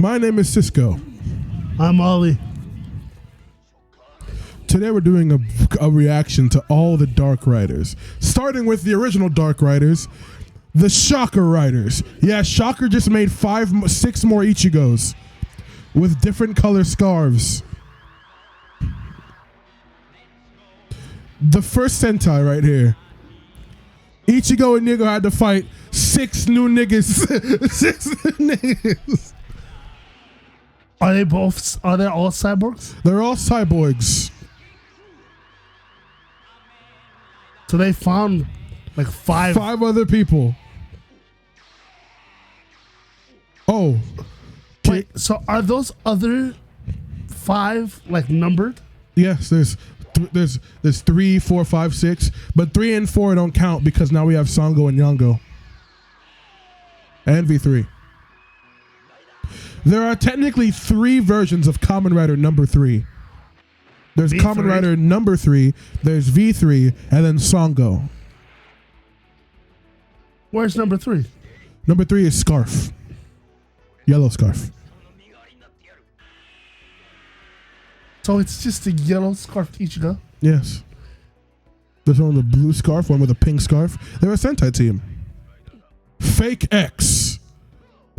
My name is Cisco. I'm Ollie. Today we're doing a reaction to all the Dark Riders, starting with the original Dark Riders, the Shocker Riders. Yeah, Shocker just made 6 more Ichigos with different color scarves. The first Sentai right here. Ichigo and Nigo had to fight 6 new niggas. 6 new niggas. Are they all cyborgs? They're all cyborgs. So they found like 5 other people. Oh. Wait, so are those other 5 like numbered? Yes, there's 3, 4, 5, 6, but 3 and 4 don't count because now we have Sango and Yango. And V3. There are technically 3 versions of Kamen Rider number 3. There's V3? Kamen Rider number 3, there's V3, and then Sango. Where's number 3? Number 3 is Scarf. Yellow Scarf. So it's just a yellow scarf Ichigo? Yes. There's one with a blue scarf, one with a pink scarf. They're a Sentai team. Fake X.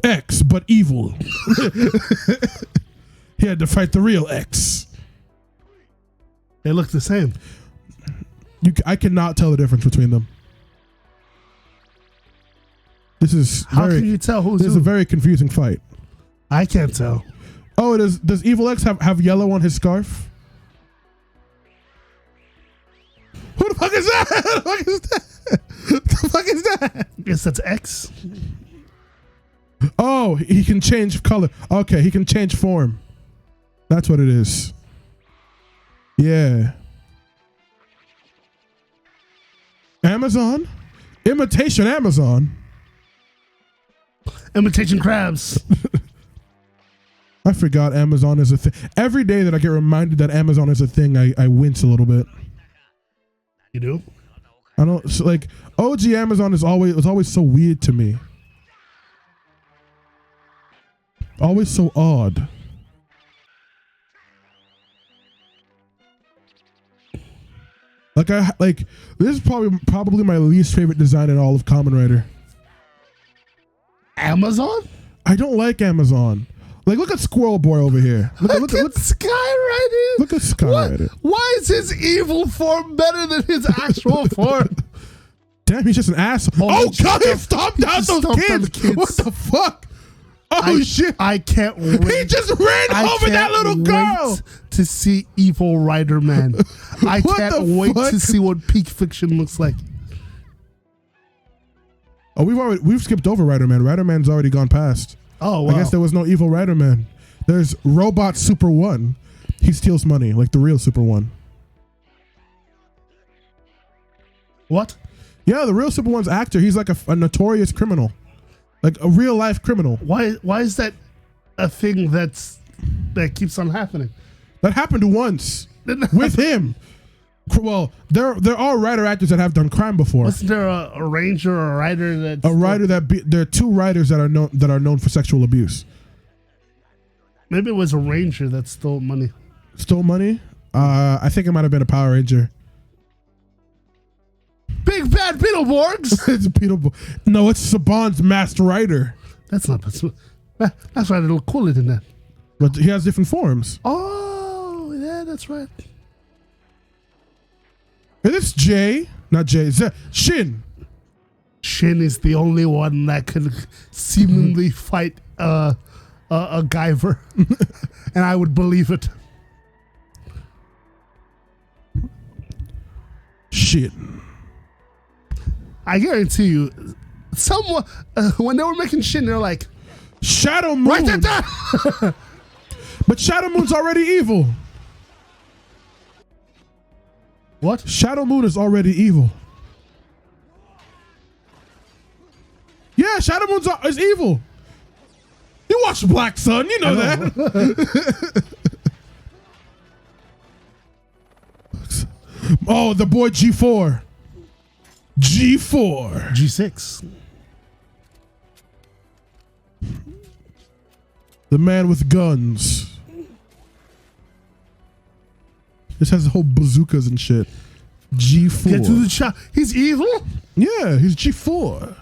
X, but evil. He had to fight the real X. They look the same. I cannot tell the difference between them. This is How can you tell who's This is who? a very confusing fight. I can't tell. Oh, does Evil X have yellow on his scarf? Who the fuck is that? Who the fuck is that? The fuck is that? I guess that's X. Oh, he can change color. Okay, he can change form. That's what it is. Yeah. Amazon? Imitation Amazon? Imitation crabs. I forgot Amazon is a thing. Every day that I get reminded that Amazon is a thing, I wince a little bit. You do? I don't like OG Amazon was always so weird to me. Always so odd. Like this is probably my least favorite design in all of Kamen Rider. Amazon? I don't like Amazon. Like, look at Squirrel Boy over here. Look at Sky Rider. Look at Sky Rider. Why is his evil form better than his actual form? Damn, he's just an asshole. Oh God, he stomped out those kids. What the fuck? Oh shit. I can't wait. He just ran over that little girl. To see Evil Rider Man. I can't wait to see what peak fiction looks like. Oh, we've skipped over Rider Man. Rider Man's already gone past. Oh, wow. I guess there was no Evil Rider Man. There's Robot Super 1. He steals money like the real Super 1. What? Yeah, the real Super 1's actor. He's like a notorious criminal. Like a real life criminal. Why is that a thing that keeps on happening? That happened once with him. Well, there are writer actors that have done crime before. Wasn't there a ranger or a writer there are 2 writers that are known for sexual abuse. Maybe it was a ranger that stole money. Stole money? I think it might have been a Power Ranger. Big bad Beetleborgs. It's Beetleborg. No, it's Saban's masked rider. That's not. That's right. It'll cooler than that. But he has different forms. Oh, yeah, that's right. And it's Jay, not Jay. Shin. Shin is the only one that could seemingly fight a Guyver, and I would believe it. Shit. I guarantee you, someone when they were making Shin, they're like, Shadow Moon. write that down. But Shadow Moon's already evil. What? Shadow Moon is already evil. Yeah, Shadow Moon is evil. You watch Black Sun, you know that. Oh, the boy G4. G4. G6. The man with guns. This has the whole bazookas and shit. G4. Get to the shop. He's evil? Yeah, he's G4.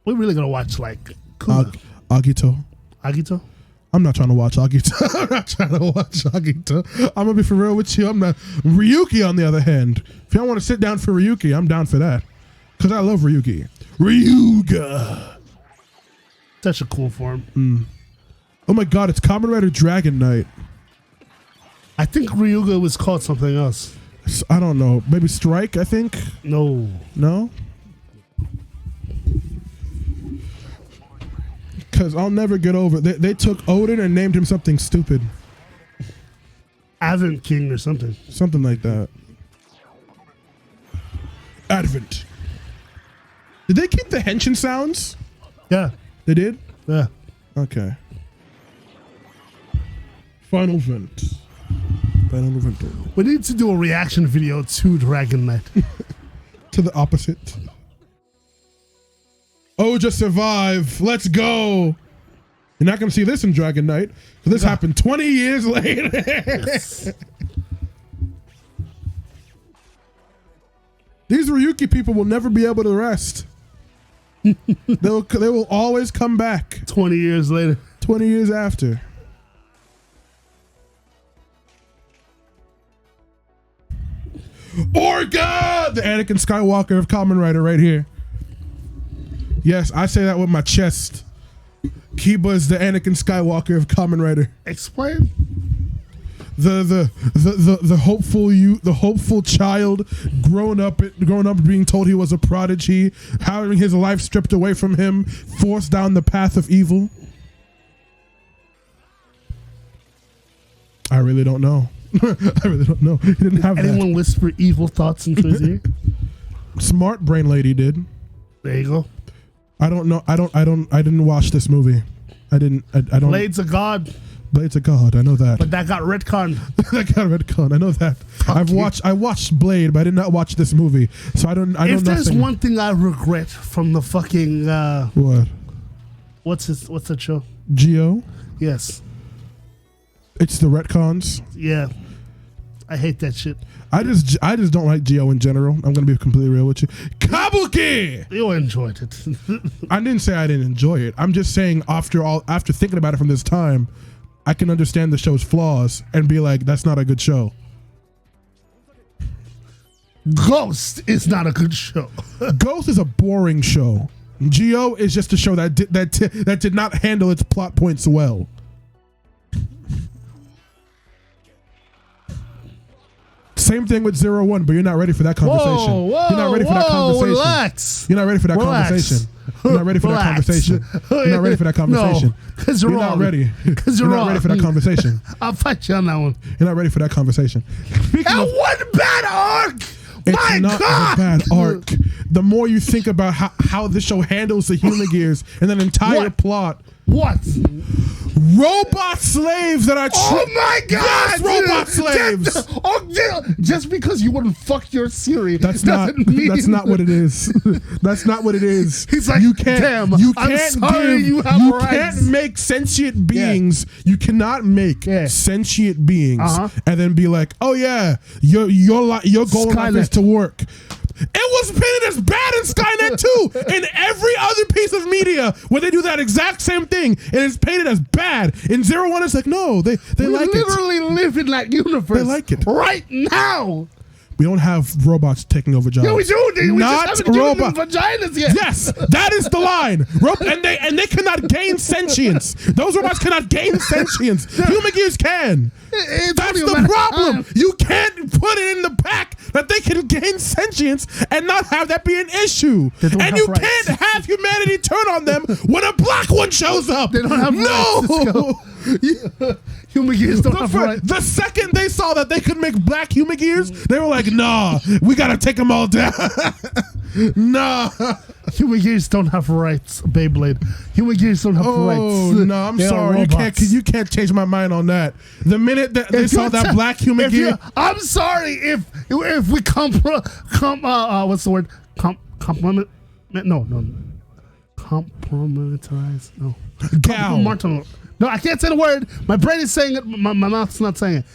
We're really gonna watch like Kuma. Agito. Agito? I'm not trying to watch Agito. I'm not trying to watch Agito. I'm gonna be for real with you. I'm not. Ryuki, on the other hand, if y'all want to sit down for Ryuki, I'm down for that. Cause I love Ryuki. Ryuga. Such a cool form. Oh my god, it's Kamen Rider Dragon Knight. I think Ryuga was called something else. I don't know. Maybe Strike, I think? No. No? Because I'll never get over it. They took Odin and named him something stupid. Advent King or something. Something like that. Advent. Did they keep the Henshin sounds? Yeah. They did? Yeah. Okay. Final Vent. Final Vent. We need to do a reaction video to Dragon Knight. To the opposite. Oh, just survive. Let's go. You're not going to see this in Dragon Knight. This happened 20 years later. Yes. These Ryuki people will never be able to rest. They will always come back. 20 years later. 20 years after. Orga! The Anakin Skywalker of Kamen Rider right here. Yes, I say that with my chest. Kiba is the Anakin Skywalker of Kamen Rider. Explain. The hopeful child grown up being told he was a prodigy, having his life stripped away from him, forced down the path of evil. I really don't know. I really don't know. He didn't have Anyone whisper evil thoughts into his ear? Smart Brain Lady did. There you go. I don't know. I didn't watch this movie. I don't. Blades of God. Blades of God. I know that. But that got retconned. That got retconned. I know that. I watched Blade, but I did not watch this movie. So I don't. If there's one thing I regret from the fucking what? What's that show? Geo. Yes. It's the retcons. Yeah. I hate that shit. I just don't like Geo in general. I'm gonna be completely real with you. Kabuki! You enjoyed it. I didn't say I didn't enjoy it. I'm just saying after thinking about it from this time, I can understand the show's flaws and be like, that's not a good show. Ghost is not a good show. Ghost is a boring show. Geo is just a show that did not handle its plot points well. Same thing with 01, but you're not ready for that conversation. You're not ready for that conversation. Relax. You're not ready for that conversation. You're not ready for that conversation. You're not ready for that conversation. Because you're not ready. Because you're not ready for that conversation. I'll fight you on that one. You're not ready for that conversation. That one bad arc. It's not a bad arc. The more you think about how this show handles the human gears and that entire plot. What? Robot slaves that are oh my god! Yes, robot slaves. Just because you wouldn't fuck your Siri, that's not what it is. That's not what it is. He's like, you can't make sentient beings. Yeah. You cannot make sentient beings and then be like, oh yeah, your goal in life is to work. It was painted as bad in Skynet too. In every other piece of media where they do that exact same thing, it is painted as bad. In 01, it's like, no, they like it. We literally live in that universe. They like it. Right now. We don't have robots taking over jobs. Yeah, we do. We not just haven't given them vaginas yet. Yes, that is the line. And they cannot gain sentience. Those robots cannot gain sentience. Human gears can. That's the problem. You can't put it in the pack that they can gain sentience and not have that be an issue. And you can't have humanity turn on them when a black one shows up. They don't have rights. Human gears don't have rights. The second they saw that they could make black human gears, they were like, nah, we gotta take them all down. Nah. Human gears don't have rights, Beyblade. Human gears don't have rights. Oh, no, I'm sorry. You can't change my mind on that. The minute that they saw that black human gear. I'm sorry if we what's the word? Compliment? No. Compromise. No. Gal. No, I can't say the word. My brain is saying it. My mouth's not saying it.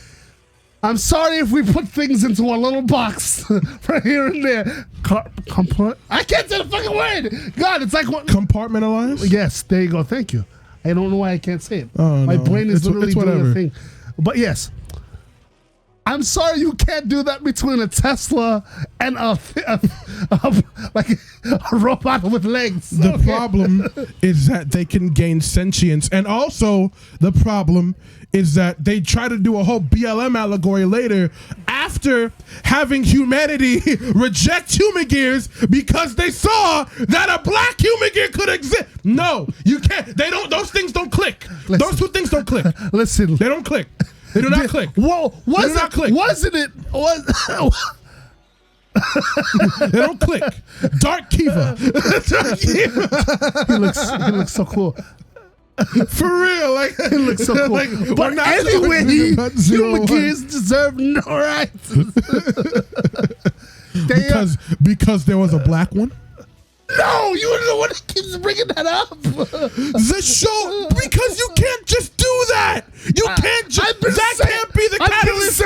I'm sorry if we put things into a little box right here and there. I can't say the fucking word. God, it's like what? Compartmentalize? Yes, there you go. Thank you. I don't know why I can't say it. Oh, my no. brain is literally it's doing whatever. a thing. But yes. I'm sorry you can't do that between a Tesla and like a robot with legs. The problem is that they can gain sentience. And also, the problem is that they try to do a whole BLM allegory later after having humanity reject human gears because they saw that a black human gear could exist. No, you can't. They don't. Those things don't click. Those two things don't click. Listen. They don't click. They do not click. Whoa, wasn't it? They don't click. Dark Kiva. He looks so cool. For real, like He looks so cool. like, But anyway, human gears deserve no rights. because there was a black one. No, you're the one that keeps bringing that up. The show, because you can't just do that. You can't just. That can't be the catalyst.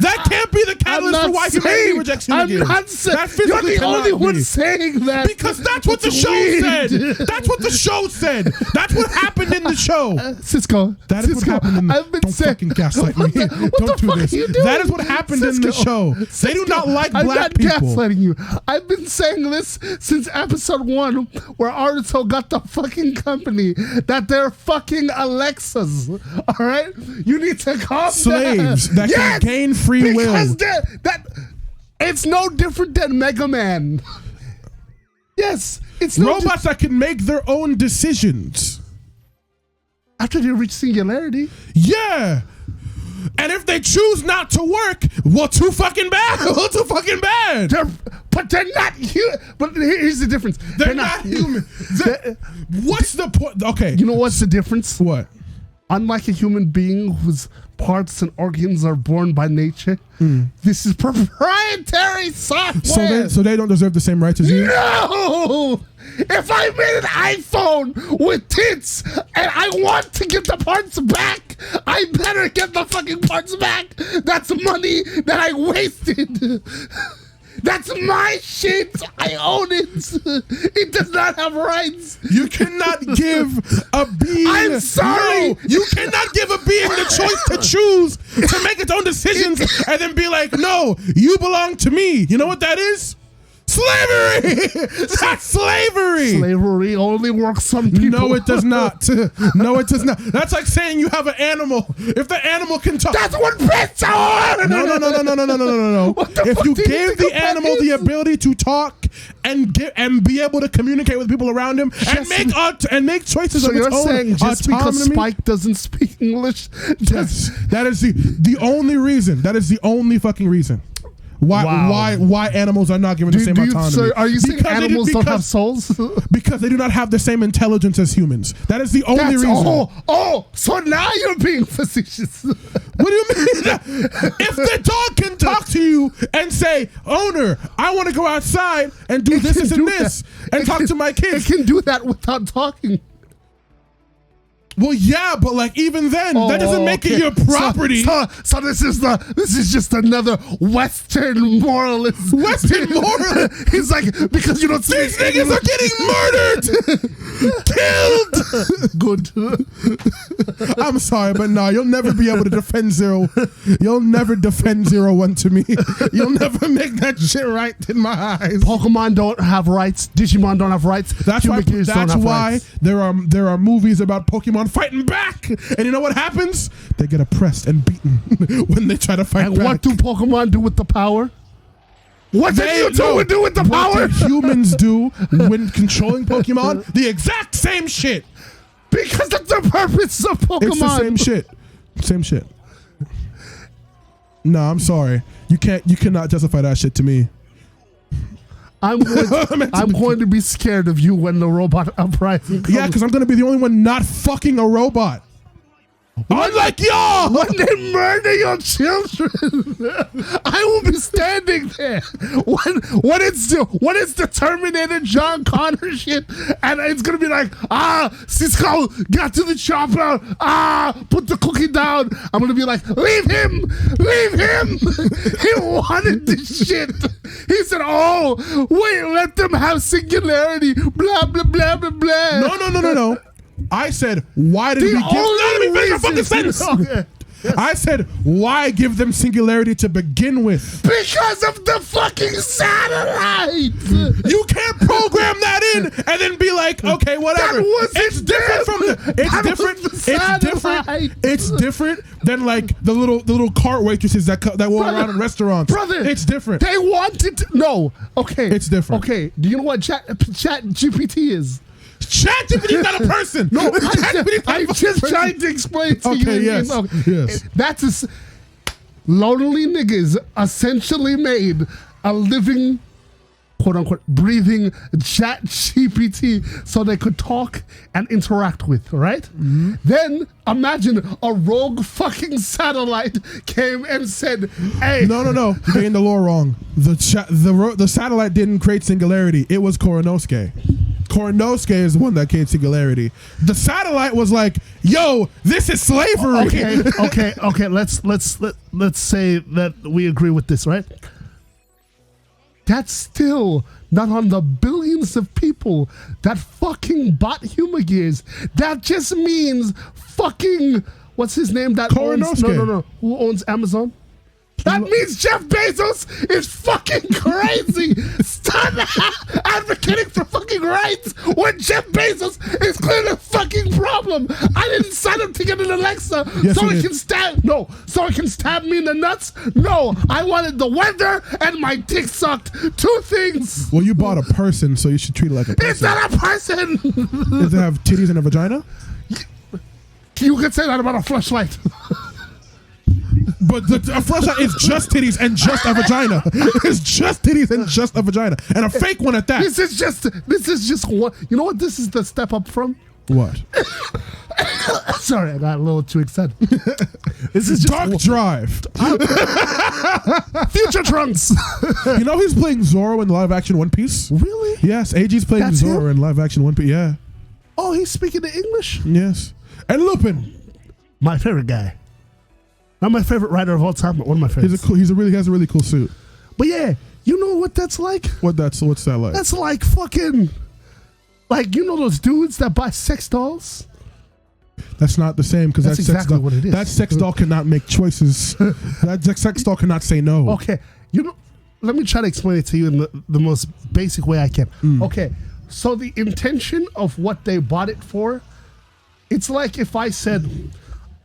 That can't be the catalyst for why humanity rejects human gears. That You're physically the only cannot one be. saying that. Because that's what the show said. That's what the show said. That's what happened in the show. Cisco. That is what happened in the I've been Don't saying, fucking gaslight me. Don't do this. That is what happened in the show. They do not like black people. I'm not gaslighting you. I've been saying this since episode 1 where Aruto got the fucking company that they're fucking Alexas. All right? You need to calm Slaves down. that can gain free will. Because that it's no different than Mega Man. Yes. It's no robots that can make their own decisions. After they reach singularity. Yeah. And if they choose not to work, well, too fucking bad. Well, too fucking bad. But they're not human. But here's the difference. They're not human. What's the point? Okay. You know what's the difference? What? Unlike a human being whose parts and organs are born by nature, this is proprietary software. So they don't deserve the same rights as you? No! If I made an iPhone with tits and I want to get the parts back, I better get the fucking parts back. That's money that I wasted. That's my shit. I own it. It does not have rights. You cannot give a being. I'm sorry. No, you cannot give a being the choice to choose to make its own decisions and then be like, no, you belong to me. You know what that is? Slavery! That's slavery! Slavery only works on people. No, it does not. No, it does not. That's like saying you have an animal. If the animal can talk. That's what pets are! No. If you give the animal the ability to talk and be able to communicate with people around him and make choices so of its you're own saying just because autonomy, Spike doesn't speak English? yes, that is the only reason. That is the only fucking reason. Why animals are not given the same autonomy? So are you saying animals don't have souls? Because they do not have the same intelligence as humans. That is the only reason. So now you're being facetious. What do you mean? If the dog can talk to you and say, owner, I want to go outside and do this and this and talk to my kids. It can do that without talking. Well, yeah, but like even then, that doesn't make it your property. So this is just another Western moralist. Western moralist. He's like, because you don't speak these niggas are getting murdered. Killed. I'm sorry, but no, you'll never be able to defend Zero. You'll never defend 01 to me. You'll never make that shit right in my eyes. Pokemon don't have rights. Digimon don't have rights. That's why there are movies about Pokemon fighting back, and you know what happens? They get oppressed and beaten when they try to fight back. And what do Pokemon do with the power? What do you do with the power? What do humans do when controlling Pokemon? The exact same shit. Because that's the purpose of Pokemon. It's the same shit. Same shit. No, I'm sorry. You cannot justify that shit to me. I'm going to be scared of you when the robot uprising comes. Yeah, because I'm going to be the only one not fucking a robot. Unlike y'all. When they murder your children, I will be standing there. When it's the Terminator John Connor shit, and it's gonna be like, Cisco got to the chopper, put the cookie down. I'm gonna be like, leave him. He wanted this shit. He said, oh, wait, let them have singularity, blah, blah, blah, blah, blah. No. I said, why did we give... Let me finish my fucking sentence. Okay. Yes. I said, why give them singularity to begin with? Because of the fucking satellite. You can't program that in and then be like, okay, whatever. It's different from the... It's different than like the little cart waitresses that walk around in restaurants. Brother, it's different. They wanted to... No. Okay. It's different. Okay. Do you know what Chat GPT is? ChatGPT is not a person. No, I'm just trying to explain to you. Okay, yes. Yes. That's lonely niggas essentially made a living, quote unquote, breathing ChatGPT so they could talk and interact with, right? Mm-hmm. Then imagine a rogue fucking satellite came and said, hey. No. You're getting the lore wrong. The satellite didn't create singularity. It was Koronosuke. Koronosuke is the one that created singularity. The satellite was like, yo, this is slavery. Okay. Let's say that we agree with this, right? That's still not on the billions of people that fucking bought Humor Gears. That just means fucking, what's his name? That owns, no. Who owns Amazon? That means Jeff Bezos is fucking crazy. Stop advocating for fucking rights when Jeff Bezos is clearly a fucking problem. I didn't sign up to get an Alexa so it can stab me in the nuts. No, I wanted the weather and my dick sucked. Two things. Well, you bought a person, so you should treat it like a person. It's not a person. Does it have titties and a vagina? You could say that about a fleshlight. But a fleshlight is just titties and just a vagina. It's just titties and just a vagina, and a fake one at that. This is just one. You know what? This is the step up from. What? Sorry, I got a little too excited. This is Dark Drive. Future Trunks. You know he's playing Zoro in the live action One Piece? Really? Yes, AG's playing Zoro in live action One Piece. Yeah. Oh, he's speaking the English? Yes. And Lupin. My favorite guy. Not my favorite writer of all time, but one of my favorites. He has a really cool suit. But yeah, you know what that's like? What's that like? That's like fucking, like, you know those dudes that buy sex dolls? That's not the same, because that's exactly what it is. That sex doll cannot make choices. That sex doll cannot say no. Okay, let me try to explain it to you in the most basic way I can. Okay, so the intention of what they bought it for, it's like if I said,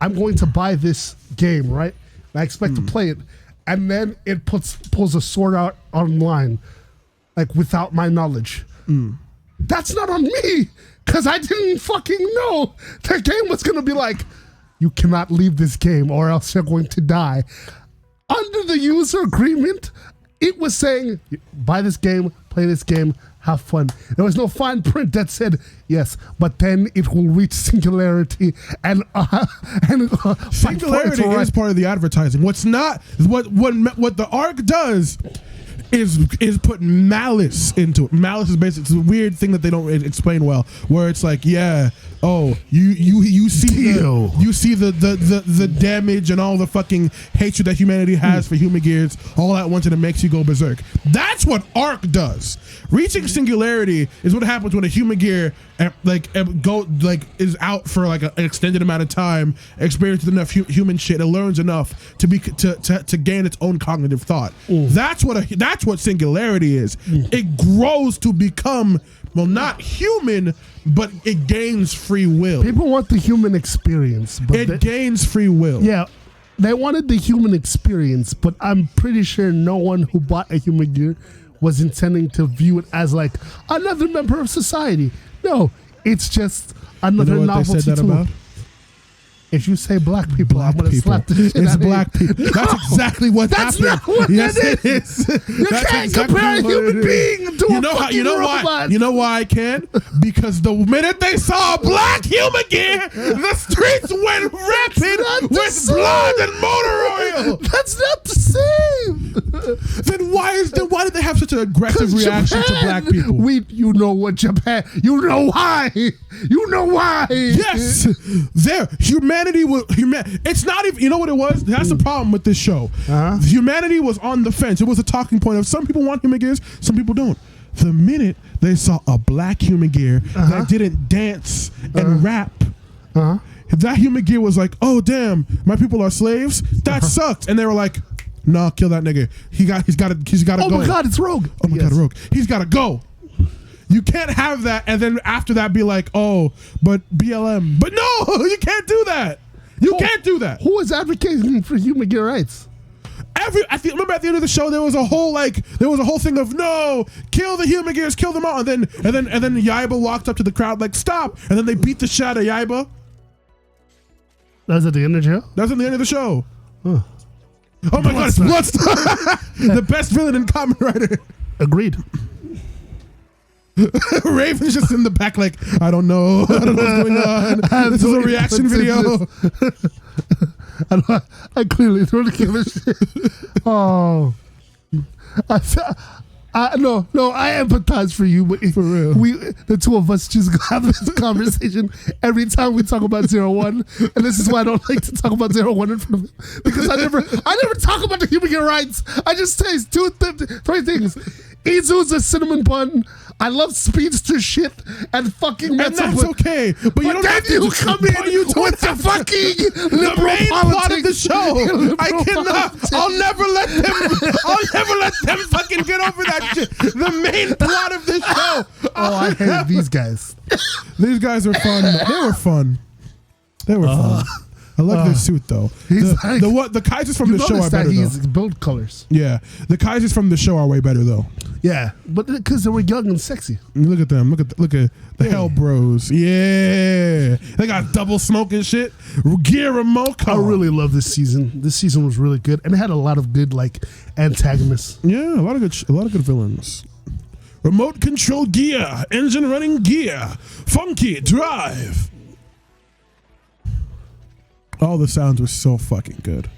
I'm going to buy this game, right? And I expect to play it, and then it pulls a sword out online, like without my knowledge. That's not on me, because I didn't fucking know the game was going to be like, you cannot leave this game or else you're going to die. Under the user agreement, it was saying, buy this game, play this game, have fun. There was no fine print that said, yes, but then it will reach singularity and singularity is part of the advertising. What the arc does is put malice into it. Malice is basically, it's a weird thing that they don't explain well, where it's like, yeah, oh, you see the damage and all the fucking hatred that humanity has for Human Gears all at once, and it makes you go berserk. That's what arc does. Reaching singularity is what happens when a Human Gear is out for like an extended amount of time, experiences enough human shit, and learns enough to gain its own cognitive thought. That's what singularity is. It grows to become, well, not human, but it gains free will. People want the human experience, but it gains free will. Yeah, they wanted the human experience, but I'm pretty sure no one who bought a Human Gear was intending to view it as like another member of society. No, it's just another novelty tool. If you say black people, Black I'm gonna people. slap the shit It's out black of you. people. That's exactly what That's happened. not what Yes, it it is. You That's can't exactly compare a what human it is. being to a fucking You know robot. why? You know why I can? Because the minute they saw a black human gear, the streets went not rapid the with same. blood and motor oil. That's not the same. Then why did they have such an aggressive reaction to black people? You know what Japan? You know why? You know why? Yes, humanity was It's not even. You know what it was? That's the problem with this show. Uh-huh. Humanity was on the fence. It was a talking point of some people want human gears, some people don't. The minute they saw a black human gear that didn't dance and rap, that human gear was like, "Oh damn, my people are slaves. That sucked." And they were like, "Nah, kill that nigga. He's got to Oh go." my god, it's Rogue. Oh my god, Rogue. He's got to go. You can't have that and then after that be like, oh, but BLM. But no, you can't do that. You can't do that. Who is advocating for human gear rights? Remember at the end of the show there was a whole thing of no, kill the human gears, kill them all, and then Yaiba walked up to the crowd like stop, and then they beat the shit out of Yaiba. That was at the end of the show? That's at the end of the show. Huh. Oh my god, it's Bloodstar. The best villain in Kamen Rider. Agreed. Raven's just in the back like, I don't know what's going on. This is a reaction video. I clearly don't give a shit. Oh. I empathize for you. But for real. The two of us just have this conversation every time we talk about 01. And this is why I don't like to talk about 01 in front of it. Because I never talk about the human gear rights. I just say three things. Izu's a cinnamon bun. I love speedster shit and fucking and that's okay. But you don't have to come in with the fucking the main plot of the show. I cannot. Politics. I'll never let them fucking get over that shit. The main plot of this show. Oh, I hate these guys. These guys are fun. They were fun. I like their suit though. The Kaisers from the show are better he's though. build colors. Yeah, the Kaisers from the show are way better though. Yeah, but because they were young and sexy. Look at them. Look at the Hell Bros. Yeah, they got double smoke and shit. Gear remote. I really love this season. This season was really good, and it had a lot of good like antagonists. Yeah, a lot of good villains. Remote control gear, engine running gear, funky drive. All the sounds were so fucking good.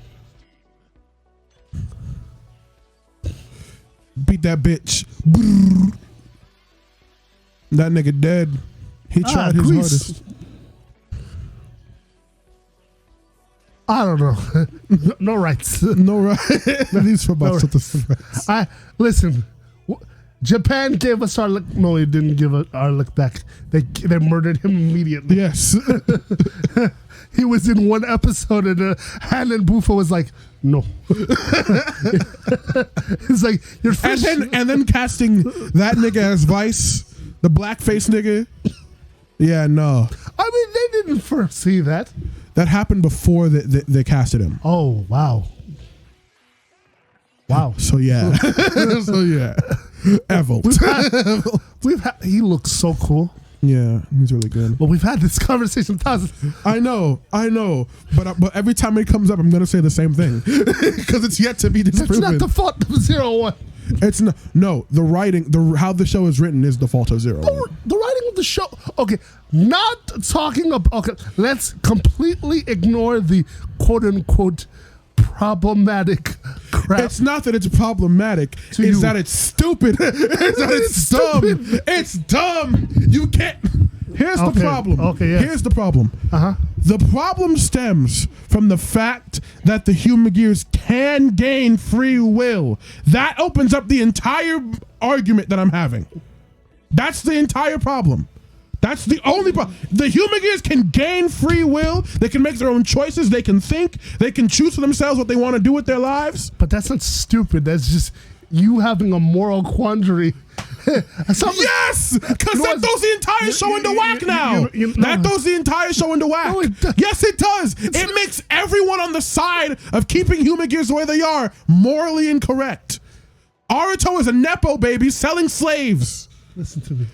Beat that bitch. Brrr. That nigga dead. He tried his hardest. I don't know. No rights. No rights. He's for about rights. Listen. Japan gave us our look. No, they didn't give us our look back. They murdered him immediately. Yes. He was in one episode and Han and Buffa was like, no. It's like, you're fish. And then casting that nigga as Vice, the blackface nigga. Yeah, no. I mean, they didn't foresee that. That happened before they casted him. Oh, wow. Wow. So yeah. Evolt. He looks so cool. Yeah, he's really good. But we've had this conversation thousands. I know. But every time it comes up, I'm gonna say the same thing because it's yet to be disproven. That's not the fault of 01. It's not. No, the writing, how the show is written is the fault of 01. The writing of the show. Okay, not talking about. Okay, let's completely ignore the quote unquote problematic crap. It's not that it's problematic. It's that it's stupid. It's that it's dumb. Stupid. It's dumb. You can't. Here's the problem. Okay, yeah. Here's the problem. The problem stems from the fact that the human gears can gain free will. That opens up the entire argument that I'm having. That's the entire problem. That's the only problem. The human gears can gain free will. They can make their own choices. They can think. They can choose for themselves what they want to do with their lives. But that's not stupid. That's just you having a moral quandary. Yes! Because that throws the entire show into whack now. That throws the entire show into whack. Yes, it does. It makes everyone on the side of keeping human gears the way they are morally incorrect. Aruto is a Nepo baby selling slaves. Listen to me.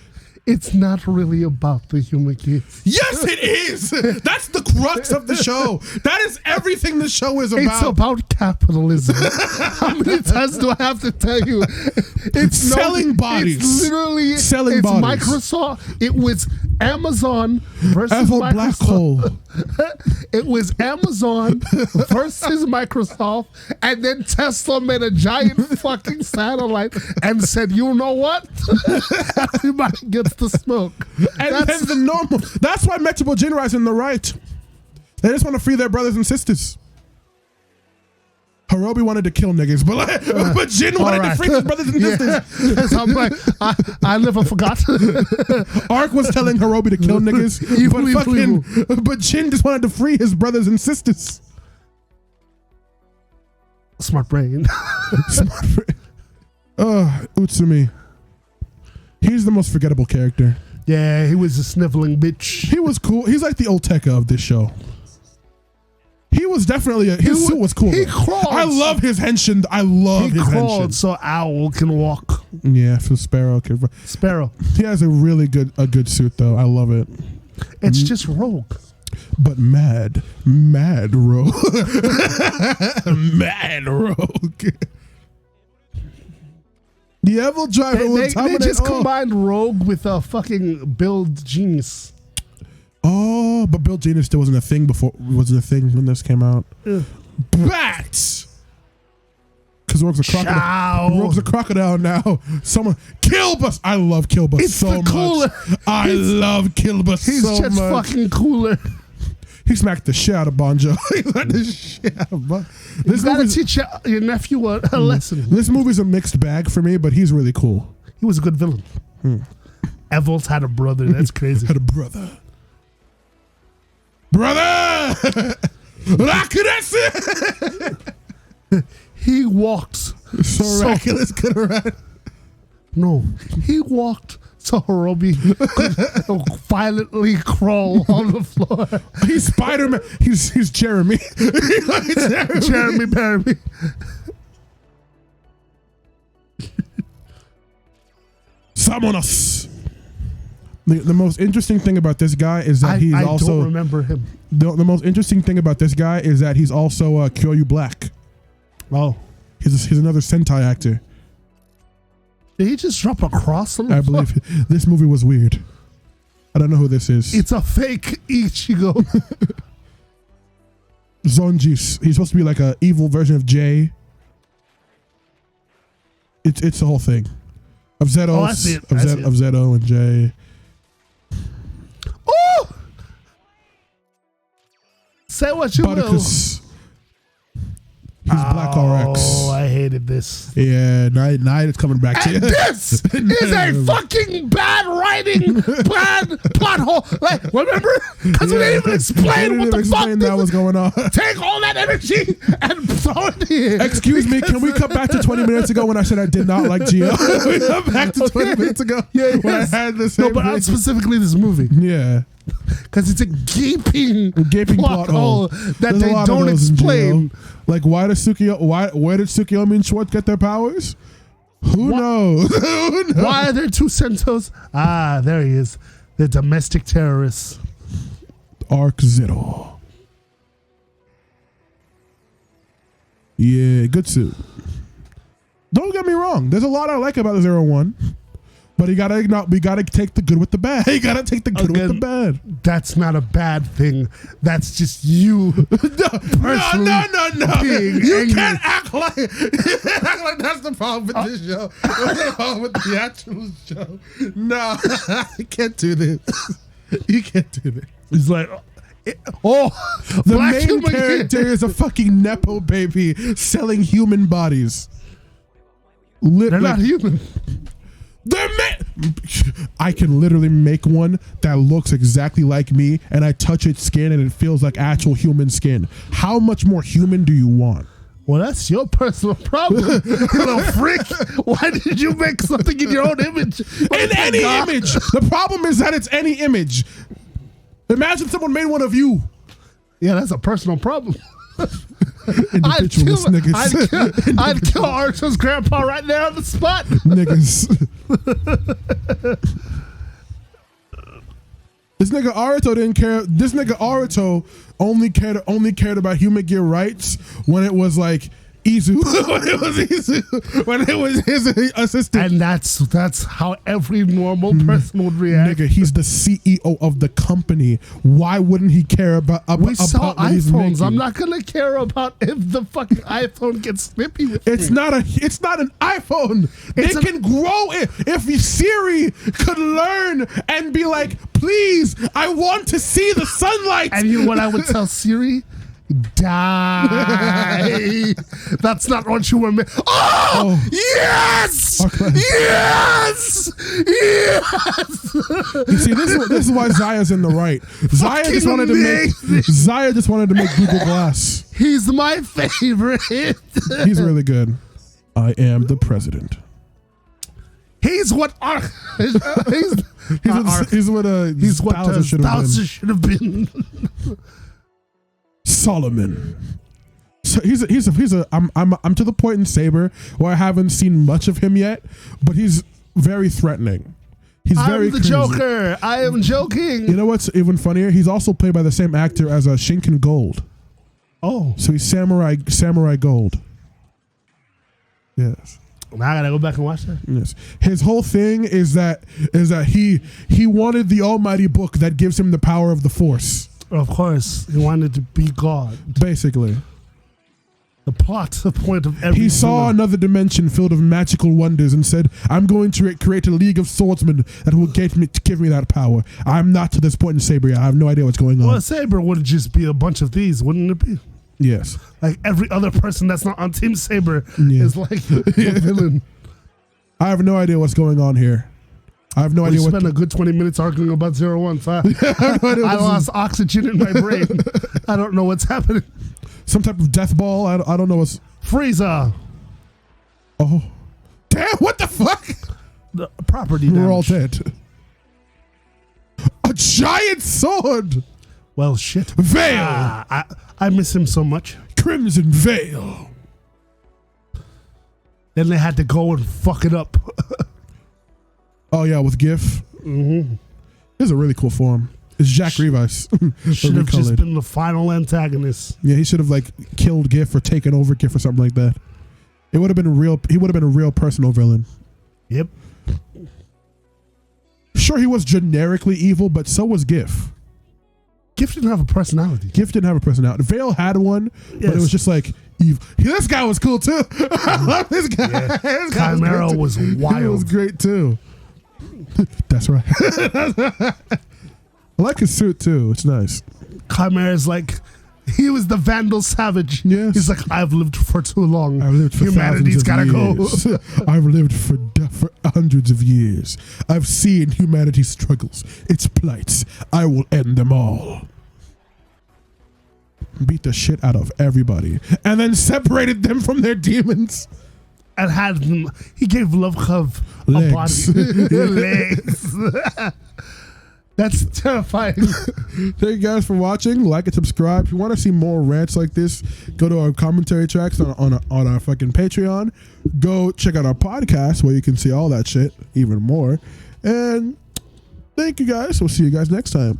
it's not really about the human kids. Yes, it is. That's the crux of the show. That is everything the show is about. It's about capitalism. How many times do I have to tell you? It's selling bodies. It's literally selling it's bodies. Microsoft. It was Amazon versus Evil Microsoft. black hole. It was Amazon versus Microsoft, and then Tesla made a giant fucking satellite and said, "You know what? Everybody gets the smoke." And then the normal. That's why Metrobo Jinrai is in the right. They just want to free their brothers and sisters. Hirobi wanted to kill niggas, but Jin wanted to free his brothers and sisters. So I'm like, I never forgot. Ark was telling Hirobi to kill niggas, but Jin just wanted to free his brothers and sisters. Smart brain. Smart brain. Utsumi. He's the most forgettable character. Yeah, he was a sniveling bitch. He was cool. He's like the old Tekka of this show. He was definitely his suit was cool. He crawled. I love his henshin. I love his henshin. So Owl can walk. Yeah, so Sparrow can. Sparrow. He has a really good suit though. I love it. It's just rogue. But mad rogue. Mad rogue. The Evil Driver will they just combined rogue with a fucking build genius. Oh, but Bill Genius still wasn't a thing before. Wasn't a thing when this came out. Bats. Because Rogue's a crocodile. Rogue's a crocodile now. Someone Kilbus. I love Kilbus so much. I love Kilbus so much. He's just fucking cooler. He smacked the shit out of Bonjo. He smacked the shit out of Bonjo. You gotta teach your nephew a lesson. This movie's a mixed bag for me, but he's really cool. He was a good villain. Evol's had a brother. That's crazy. Had a brother. Brother! He walked so miraculous could have. No, he walked so Hirobi could violently crawl on the floor. He's Spider-Man. He's Jeremy. Jeremy Barry. Summonus. The most interesting thing about this guy is that he's also. I don't remember him. The most interesting thing about this guy is that he's also Kyoryu Black. Oh, he's another Sentai actor. Did he just drop a cross on the floor? I believe this movie was weird. I don't know who this is. It's a fake Ichigo. Zonjis. He's supposed to be like an evil version of Jay. It's the whole thing. Of Zetos. Oh, I see it. Of Zeto and Jay. Oh! Say what you will. He's Black RX. Oh, I hated this. Yeah, night it's coming back to you. This is a fucking bad writing, bad plot hole. Like, remember? Because we didn't even explain what the fuck that was going on. Take all that energy and throw it in. Excuse me, can we come back to 20 minutes ago when I said I did not like Geo? We come back to 20 minutes ago when I had the same but specifically this movie. Yeah. Because it's a gaping plot hole that they don't explain. Like, where did Tsukiyomi and Schwartz get their powers? Who knows? Who knows? Why are there two Sentos? Ah, there he is. The domestic terrorists. Arc Zero. Yeah, good suit. Don't get me wrong. There's a lot I like about the 01. But we gotta take the good with the bad. You gotta take the good with the bad. That's not a bad thing. That's just you. No. You can't act like that's the problem with this show. That's the problem with the actual show. No, you can't do this. You can't do this. It's like, the main character is a fucking nepo baby selling human bodies. They're not human. I can literally make one that looks exactly like me, and I touch its skin and it feels like actual human skin. How much more human do you want? Well, that's your personal problem, you little freak. Why did you make something in your own image? In any image. The problem is that it's any image. Imagine someone made one of you. Yeah, that's a personal problem. I'd kill Archer's grandpa right there on the spot. Niggas. This nigga Aruto didn't care. This nigga Aruto only cared about human gear rights when it was like Izu. when it was his assistant. And that's how every normal person would react. Nigga, he's the CEO of the company. Why wouldn't he care about we sell about what he's iPhones. making? I'm not gonna care about if the fucking iPhone gets snippy with It's me. not an iPhone. They can grow it. If Siri could learn and be like, please, I want to see the sunlight. And you know what I would tell Siri? Die. That's not what you were meant. Oh, yes! Yes! Yes! You see, this is why Zaya's in the right. Zaya just wanted to make Google Glass. He's my favorite. He's really good. I am the president. He's what he's what Bowser should have been. Solomon. So I'm to the point in Saber where I haven't seen much of him yet, but he's very threatening. He's very the crazy. Joker. I am joking. You know what's even funnier? He's also played by the same actor as Shinken Gold. Oh, so he's Samurai Gold. Yes. Now I gotta go back and watch that. Yes. His whole thing is that he wanted the Almighty book that gives him the power of the Force. Of course, he wanted to be God. Basically. The point of every. He saw another dimension filled with magical wonders and said, I'm going to create a league of swordsmen that will give me that power. I'm not to this point in Saber yet. I have no idea what's going on. Well, Saber would just be a bunch of these, wouldn't it be? Yes. Like every other person that's not on Team Saber is like a villain. I have no idea what's going on here. I have no idea what. We spent a good 20 minutes arguing about 01. I lost oxygen in my brain. I don't know what's happening. Some type of death ball. I don't know what's. Frieza. Oh. Damn, what the fuck? The property damage. We're all dead. A giant sword. Well, shit. Veil. I miss him so much. Crimson Veil. Then they had to go and fuck it up. Oh yeah, with GIF. Mm-hmm. This is a really cool form. It's Jack Revice. Should have just been the final antagonist. Yeah, he should have like killed GIF or taken over GIF or something like that. It would have been He would have been a real personal villain. Yep. Sure, he was generically evil, but so was GIF. GIF didn't have a personality. GIF didn't have a personality. Veil had one, but it was just like evil. This guy was cool too. I love this guy. Yeah. This guy Chimera was wild. He was great too. That's right. I like his suit too. It's nice. Chimera's like, he was the Vandal Savage. Yes. He's like, I've lived for too long. I've lived for Humanity's gotta go. I've lived for hundreds of years. I've seen humanity's struggles, its plights. I will end them all. Beat the shit out of everybody, and then separated them from their demons. And had them. He gave Lovekov Legs. a body. Legs. That's terrifying. Thank you guys for watching. Like and subscribe. If you want to see more rants like this, go to our commentary tracks on our fucking Patreon. Go check out our podcast where you can see all that shit, even more. And thank you guys. We'll see you guys next time.